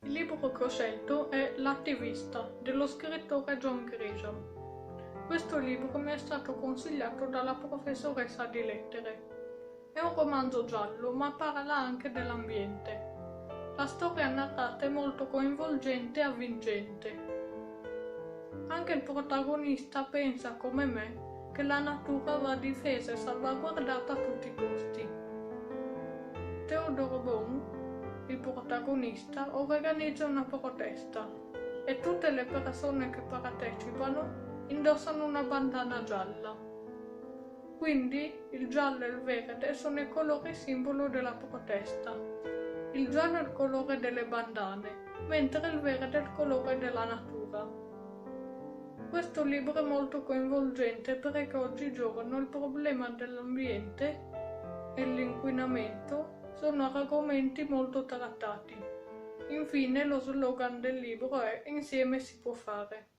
Il libro che ho scelto è L'attivista dello scrittore John Grisham. Questo libro mi è stato consigliato dalla professoressa di lettere. È un romanzo giallo, ma parla anche dell'ambiente. La storia narrata è molto coinvolgente e avvincente. Anche il protagonista pensa, come me, che la natura va difesa e salvaguardata a tutti i costi. Theodore Boone, il protagonista, organizza una protesta e tutte le persone che partecipano indossano una bandana gialla. Quindi il giallo e il verde sono i colori simbolo della protesta. Il giallo è il colore delle bandane, mentre il verde è il colore della natura. Questo libro è molto coinvolgente perché oggigiorno il problema dell'ambiente e l'inquinamento sono argomenti molto trattati. Infine lo slogan del libro è "Insieme si può fare".